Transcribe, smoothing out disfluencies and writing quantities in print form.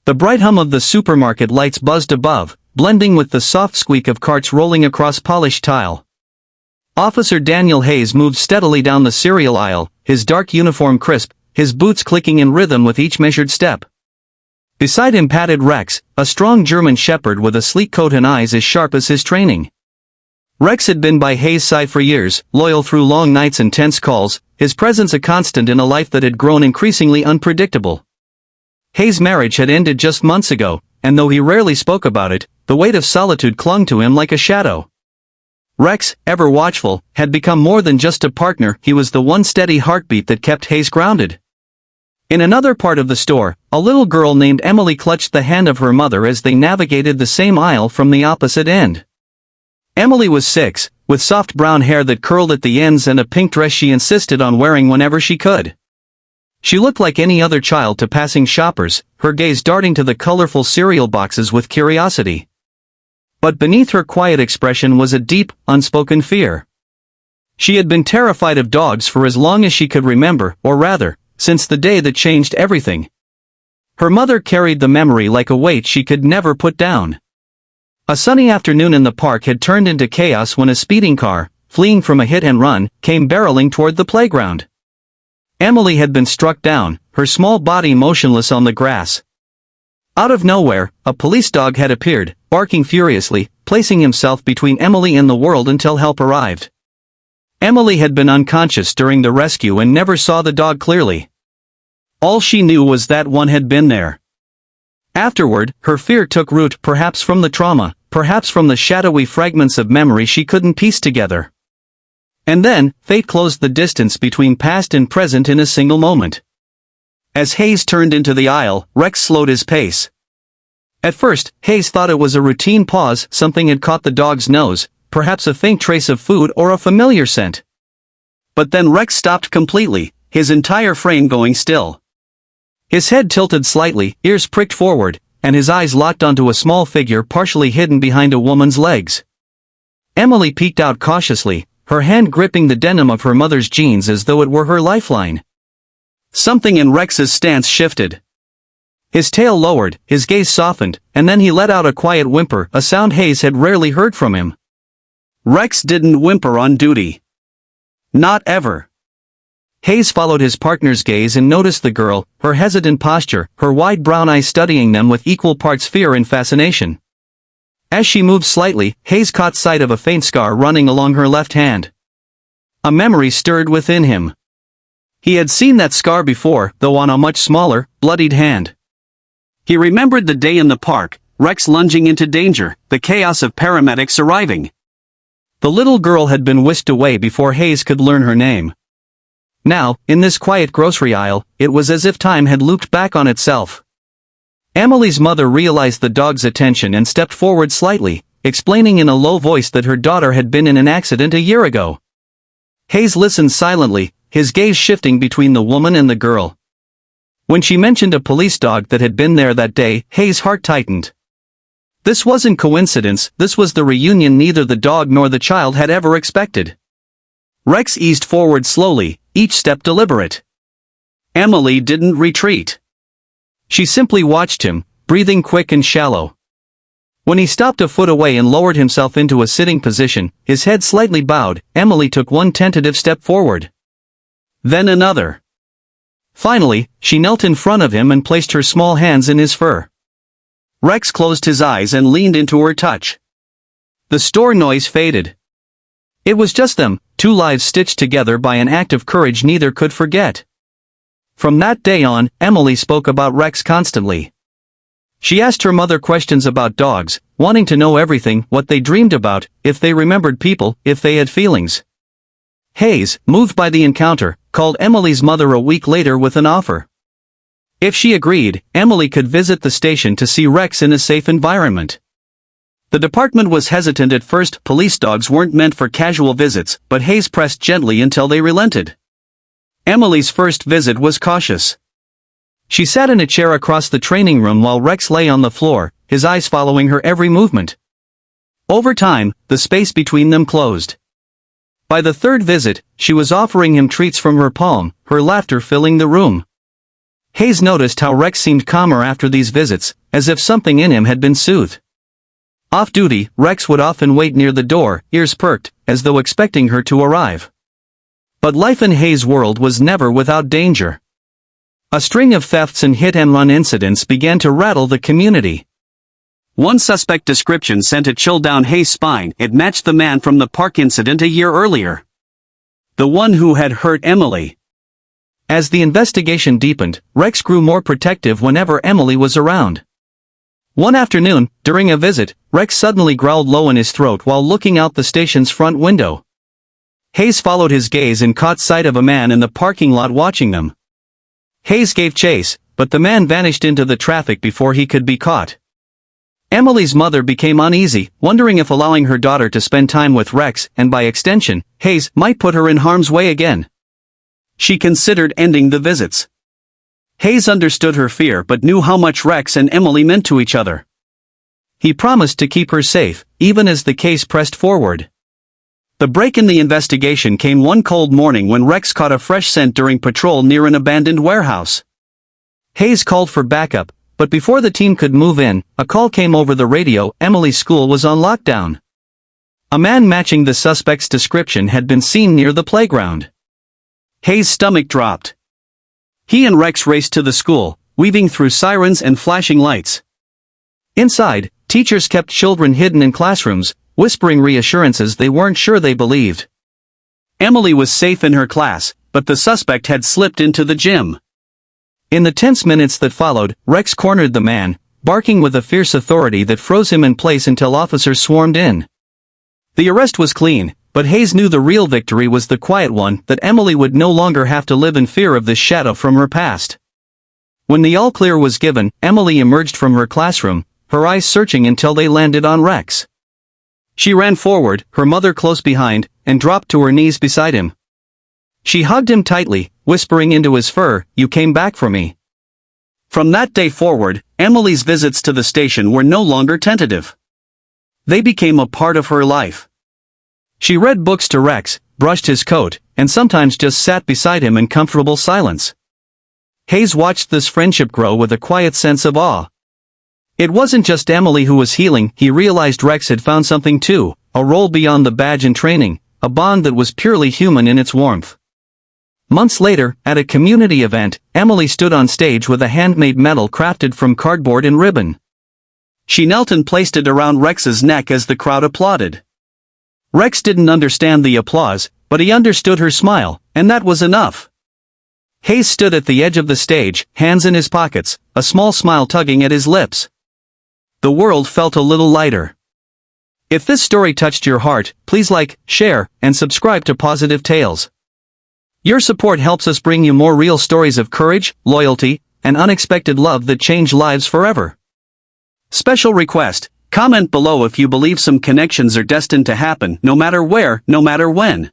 The bright hum of the supermarket lights buzzed above, blending with the soft squeak of carts rolling across polished tile. Officer Daniel Hayes moved steadily down the cereal aisle, his dark uniform crisp, his boots clicking in rhythm with each measured step. Beside him padded Rex, a strong German shepherd with a sleek coat and eyes as sharp as his training. Rex had been by Hayes' side for years, loyal through long nights and tense calls, his presence a constant in a life that had grown increasingly unpredictable. Hayes' marriage had ended just months ago, and though he rarely spoke about it, the weight of solitude clung to him like a shadow. Rex, ever watchful, had become more than just a partner, he was the one steady heartbeat that kept Hayes grounded. In another part of the store, a little girl named Emily clutched the hand of her mother as they navigated the same aisle from the opposite end. Emily was 6, with soft brown hair that curled at the ends and a pink dress she insisted on wearing whenever she could. She looked like any other child to passing shoppers, her gaze darting to the colorful cereal boxes with curiosity. But beneath her quiet expression was a deep, unspoken fear. She had been terrified of dogs for as long as she could remember, or rather, since the day that changed everything. Her mother carried the memory like a weight she could never put down. A sunny afternoon in the park had turned into chaos when a speeding car, fleeing from a hit and run, came barreling toward the playground. Emily had been struck down, her small body motionless on the grass. Out of nowhere, a police dog had appeared, barking furiously, placing himself between Emily and the world until help arrived. Emily had been unconscious during the rescue and never saw the dog clearly. All she knew was that one had been there. Afterward, her fear took root, perhaps from the trauma, perhaps from the shadowy fragments of memory she couldn't piece together. And then, fate closed the distance between past and present in a single moment. As Hayes turned into the aisle, Rex slowed his pace. At first, Hayes thought it was a routine pause, something had caught the dog's nose, perhaps a faint trace of food or a familiar scent. But then Rex stopped completely, his entire frame going still. His head tilted slightly, ears pricked forward, and his eyes locked onto a small figure partially hidden behind a woman's legs. Emily peeked out cautiously, her hand gripping the denim of her mother's jeans as though it were her lifeline. Something in Rex's stance shifted. His tail lowered, his gaze softened, and then he let out a quiet whimper, a sound Hayes had rarely heard from him. Rex didn't whimper on duty. Not ever. Hayes followed his partner's gaze and noticed the girl, her hesitant posture, her wide brown eyes studying them with equal parts fear and fascination. As she moved slightly, Hayes caught sight of a faint scar running along her left hand. A memory stirred within him. He had seen that scar before, though on a much smaller, bloodied hand. He remembered the day in the park, Rex lunging into danger, the chaos of paramedics arriving. The little girl had been whisked away before Hayes could learn her name. Now, in this quiet grocery aisle, it was as if time had looped back on itself. Emily's mother realized the dog's attention and stepped forward slightly, explaining in a low voice that her daughter had been in an accident a year ago. Hayes listened silently, his gaze shifting between the woman and the girl. When she mentioned a police dog that had been there that day, Hayes' heart tightened. This wasn't coincidence, this was the reunion neither the dog nor the child had ever expected. Rex eased forward slowly, each step deliberate. Emily didn't retreat. She simply watched him, breathing quick and shallow. When he stopped a foot away and lowered himself into a sitting position, his head slightly bowed, Emily took one tentative step forward. Then another. Finally, she knelt in front of him and placed her small hands in his fur. Rex closed his eyes and leaned into her touch. The store noise faded. It was just them, two lives stitched together by an act of courage neither could forget. From that day on, Emily spoke about Rex constantly. She asked her mother questions about dogs, wanting to know everything, what they dreamed about, if they remembered people, if they had feelings. Hayes, moved by the encounter, called Emily's mother a week later with an offer. If she agreed, Emily could visit the station to see Rex in a safe environment. The department was hesitant at first, police dogs weren't meant for casual visits, but Hayes pressed gently until they relented. Emily's first visit was cautious. She sat in a chair across the training room while Rex lay on the floor, his eyes following her every movement. Over time, the space between them closed. By the third visit, she was offering him treats from her palm, her laughter filling the room. Hayes noticed how Rex seemed calmer after these visits, as if something in him had been soothed. Off-duty, Rex would often wait near the door, ears perked, as though expecting her to arrive. But life in Hayes' world was never without danger. A string of thefts and hit-and-run incidents began to rattle the community. One suspect description sent a chill down Hayes' spine. It matched the man from the park incident a year earlier. The one who had hurt Emily. As the investigation deepened, Rex grew more protective whenever Emily was around. One afternoon, during a visit, Rex suddenly growled low in his throat while looking out the station's front window. Hayes followed his gaze and caught sight of a man in the parking lot watching them. Hayes gave chase, but the man vanished into the traffic before he could be caught. Emily's mother became uneasy, wondering if allowing her daughter to spend time with Rex, and by extension, Hayes, might put her in harm's way again. She considered ending the visits. Hayes understood her fear but knew how much Rex and Emily meant to each other. He promised to keep her safe, even as the case pressed forward. The break in the investigation came one cold morning when Rex caught a fresh scent during patrol near an abandoned warehouse. Hayes called for backup, but before the team could move in, a call came over the radio. Emily's school was on lockdown. A man matching the suspect's description had been seen near the playground. Hayes' stomach dropped. He and Rex raced to the school, weaving through sirens and flashing lights. Inside, teachers kept children hidden in classrooms, whispering reassurances they weren't sure they believed. Emily was safe in her class, but the suspect had slipped into the gym. In the tense minutes that followed, Rex cornered the man, barking with a fierce authority that froze him in place until officers swarmed in. The arrest was clean, but Hayes knew the real victory was the quiet one, that Emily would no longer have to live in fear of this shadow from her past. When the all-clear was given, Emily emerged from her classroom, her eyes searching until they landed on Rex. She ran forward, her mother close behind, and dropped to her knees beside him. She hugged him tightly, whispering into his fur, "You came back for me." From that day forward, Emily's visits to the station were no longer tentative. They became a part of her life. She read books to Rex, brushed his coat, and sometimes just sat beside him in comfortable silence. Hayes watched this friendship grow with a quiet sense of awe. It wasn't just Emily who was healing, he realized Rex had found something too, a role beyond the badge and training, a bond that was purely human in its warmth. Months later, at a community event, Emily stood on stage with a handmade medal crafted from cardboard and ribbon. She knelt and placed it around Rex's neck as the crowd applauded. Rex didn't understand the applause, but he understood her smile, and that was enough. Hayes stood at the edge of the stage, hands in his pockets, a small smile tugging at his lips. The world felt a little lighter. If this story touched your heart, please like, share, and subscribe to Positive Tales. Your support helps us bring you more real stories of courage, loyalty, and unexpected love that change lives forever. Special request: comment below if you believe some connections are destined to happen, no matter where, no matter when.